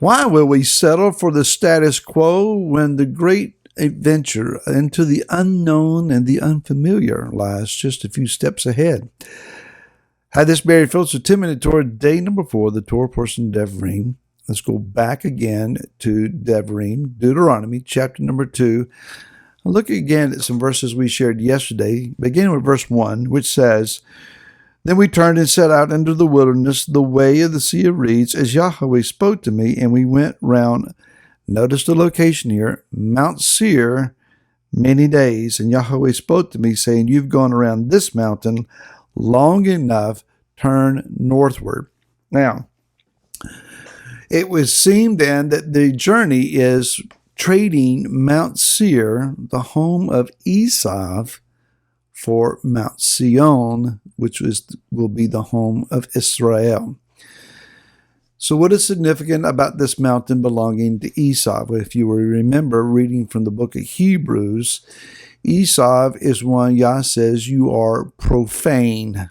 Why will we settle for the status quo when the great adventure into the unknown and the unfamiliar lies just a few steps ahead? Hi, this is Barry Phillips with 10-Minute Torah, day number 4, the Torah portion Devarim. Let's go back again to Devarim, Deuteronomy, chapter number 2. I'll look again at some verses we shared yesterday, beginning with verse 1, which says, "Then we turned and set out into the wilderness, the way of the Sea of Reeds, as Yahweh spoke to me, and we went round," notice the location here, Mount Seir, many days. And Yahweh spoke to me, saying, "You've gone around this mountain long enough, turn northward." Now, it would seem then that the journey is trading Mount Seir, the home of Esov, for Mount Tzyion, which will be the home of Israel. So what is significant about this mountain belonging to Esov? If you will remember reading from the book of Hebrews, Esov is one Yah says you are profane.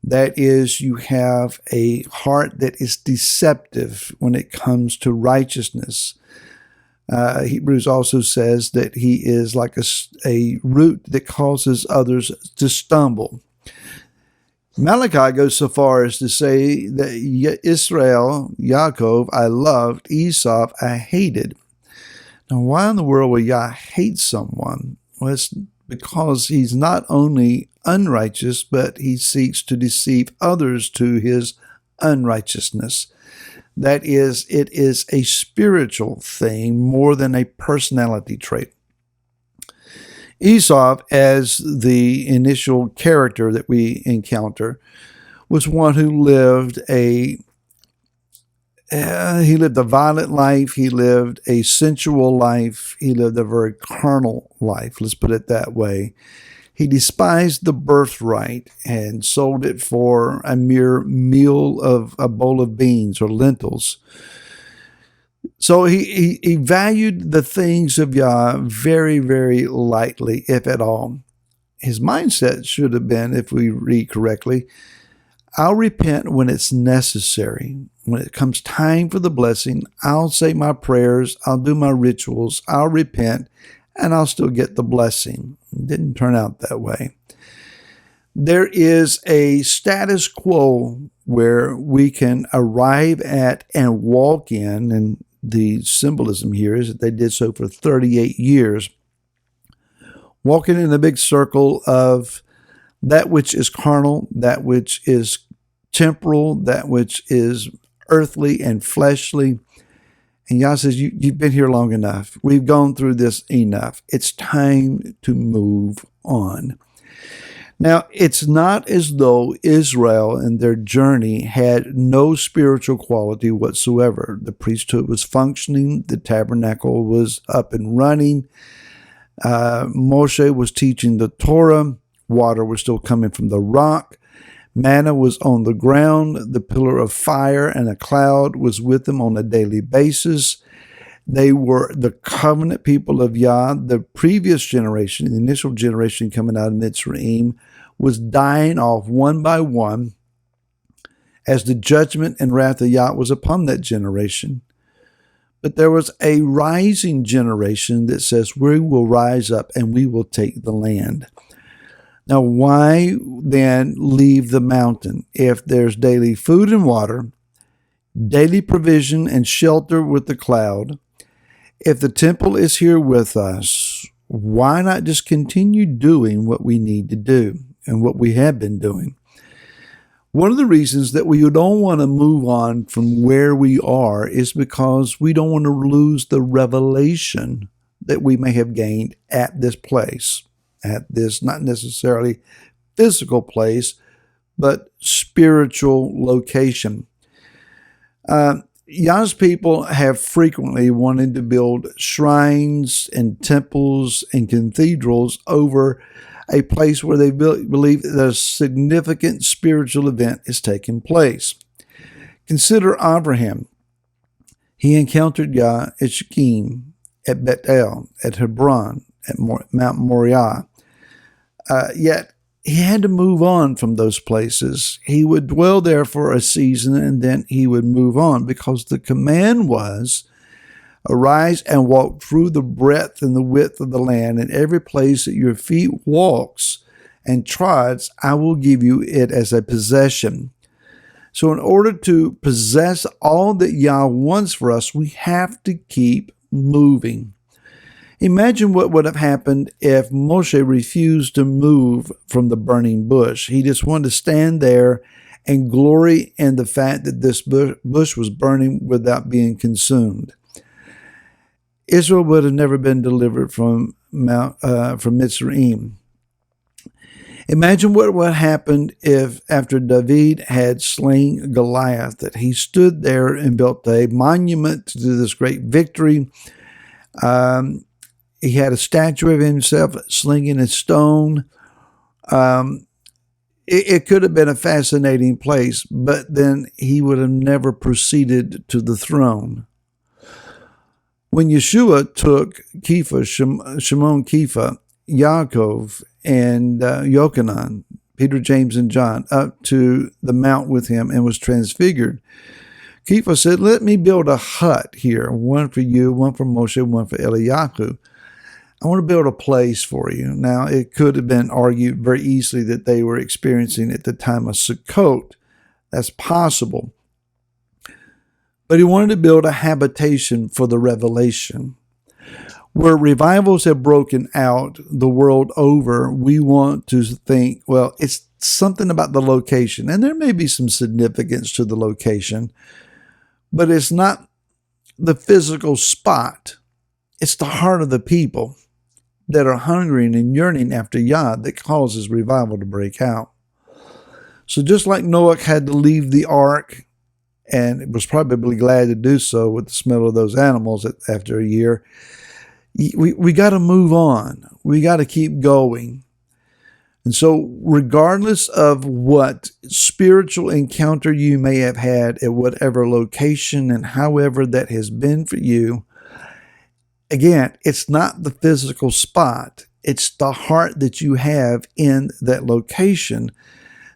That is, you have a heart that is deceptive when it comes to righteousness. Hebrews also says that he is like a root that causes others to stumble. Malachi goes so far as to say that Israel, Yaakov, I loved, Esov, I hated. Now, why in the world would Yah hate someone? Well, it's because he's not only unrighteous, but he seeks to deceive others to his unrighteousness. That is, it is a spiritual thing more than a personality trait. Esov, as the initial character that we encounter, was one who lived a violent life. He lived a sensual life. He lived a very carnal life. Let's put it that way. He despised the birthright and sold it for a mere meal of a bowl of beans or lentils. So he valued the things of Yah very, very lightly, if at all. His mindset should have been, if we read correctly, I'll repent when it's necessary. When it comes time for the blessing, I'll say my prayers, I'll do my rituals, I'll repent, and I'll still get the blessing. It didn't turn out that way. There is a status quo where we can arrive at and walk in, and the symbolism here is that they did so for 38 years, walking in a big circle of that which is carnal, that which is temporal, that which is earthly and fleshly. And Yah says, you've been here long enough. We've gone through this enough. It's time to move on. Now, it's not as though Israel and their journey had no spiritual quality whatsoever. The priesthood was functioning. The tabernacle was up and running. Moshe was teaching the Torah. Water was still coming from the rock. Manna was on the ground. The pillar of fire and a cloud was with them on a daily basis. They were the covenant people of Yah. The previous generation, the initial generation coming out of Mitzrayim, was dying off one by one as the judgment and wrath of Yah was upon that generation. But there was a rising generation that says, we will rise up and we will take the land. Now, why then leave the mountain? If there's daily food and water, daily provision and shelter with the cloud, if the temple is here with us, why not just continue doing what we need to do and what we have been doing? One of the reasons that we don't want to move on from where we are is because we don't want to lose the revelation that we may have gained at this place. At this, not necessarily physical place, but spiritual location. Yah's people have frequently wanted to build shrines and temples and cathedrals over a place where they believe that a significant spiritual event is taking place. Consider Abraham. He encountered Yah at Shechem, at Bethel, at Hebron, at Mount Moriah. Yet he had to move on from those places. He would dwell there for a season and then he would move on, because the command was, arise and walk through the breadth and the width of the land, and every place that your feet walks and trods, I will give you it as a possession. So in order to possess all that Yah wants for us, we have to keep moving. Imagine what would have happened if Moshe refused to move from the burning bush. He just wanted to stand there and glory in the fact that this bush was burning without being consumed. Israel would have never been delivered from Mitzrayim. Imagine what would have happened if, after David had slain Goliath, that he stood there and built a monument to this great victory. He had a statue of himself slinging a stone. It could have been a fascinating place, but then he would have never proceeded to the throne. When Yeshua took Shimon Kepha, Yaakov, and Yochanan, Peter, James, and John, up to the mount with him and was transfigured, Kepha said, let me build a hut here, one for you, one for Moshe, one for Eliyahu. I want to build a place for you. Now, it could have been argued very easily that they were experiencing at the time of Sukkot. That's possible. But he wanted to build a habitation for the revelation. Where revivals have broken out the world over, we want to think, well, it's something about the location. And there may be some significance to the location, but it's not the physical spot. It's the heart of the people that are hungering and yearning after Yah that causes revival to break out. So just like Noah had to leave the ark, and was probably glad to do so with the smell of those animals after a year, we got to move on. We got to keep going. And so regardless of what spiritual encounter you may have had at whatever location and however that has been for you, again, it's not the physical spot. It's the heart that you have in that location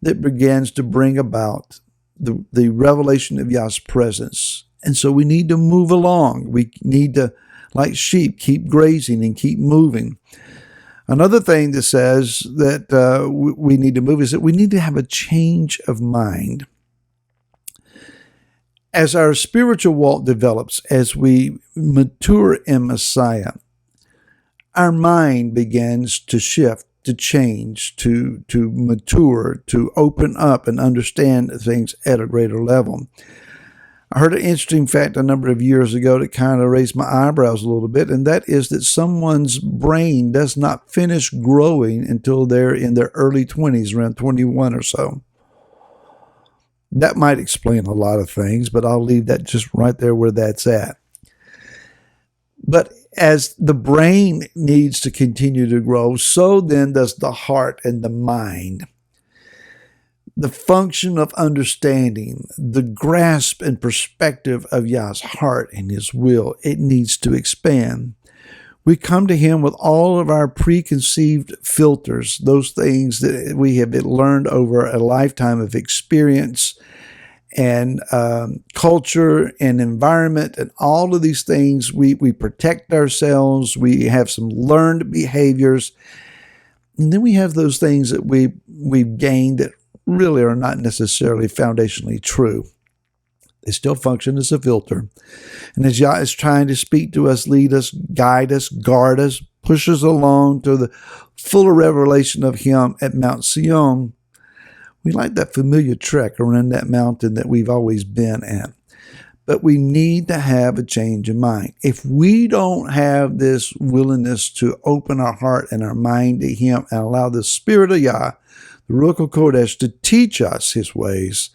that begins to bring about the revelation of Yah's presence. And so we need to move along. We need to, like sheep, keep grazing and keep moving. Another thing that says that we need to move is that we need to have a change of mind. As our spiritual walk develops, as we mature in Messiah, our mind begins to shift, to change, to mature, to open up and understand things at a greater level. I heard an interesting fact a number of years ago that kind of raised my eyebrows a little bit, and that is that someone's brain does not finish growing until they're in their early 20s, around 21 or so. That might explain a lot of things, but I'll leave that just right there where that's at. But as the brain needs to continue to grow, so then does the heart and the mind. The function of understanding, the grasp and perspective of Yah's heart and His will, it needs to expand. We come to Him with all of our preconceived filters, those things that we have learned over a lifetime of experience and culture and environment and all of these things. We protect ourselves. We have some learned behaviors. And then we have those things that we've gained that really are not necessarily foundationally true. They still function as a filter. And as Yah is trying to speak to us, lead us, guide us, guard us, push us along to the fuller revelation of Him at Mount Tzyion, we like that familiar trek around that mountain that we've always been at. But we need to have a change of mind. If we don't have this willingness to open our heart and our mind to Him and allow the Spirit of Yah, the Ruach HaKodesh, to teach us His ways,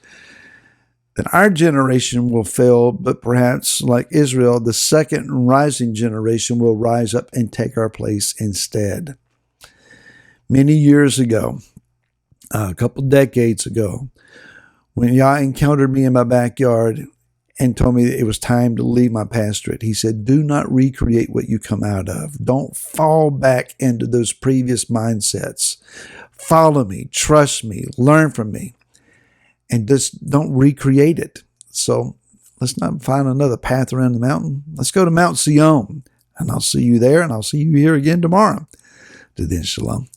then our generation will fail, but perhaps like Israel, the second rising generation will rise up and take our place instead. Many years ago, a couple decades ago, when Yah encountered me in my backyard and told me that it was time to leave my pastorate, He said, do not recreate what you come out of. Don't fall back into those previous mindsets. follow me, trust me, learn from me, and just don't recreate it. So let's not find another path around the mountain. Let's go to Mount Tzyion, and I'll see you there, and I'll see you here again tomorrow. To then, shalom.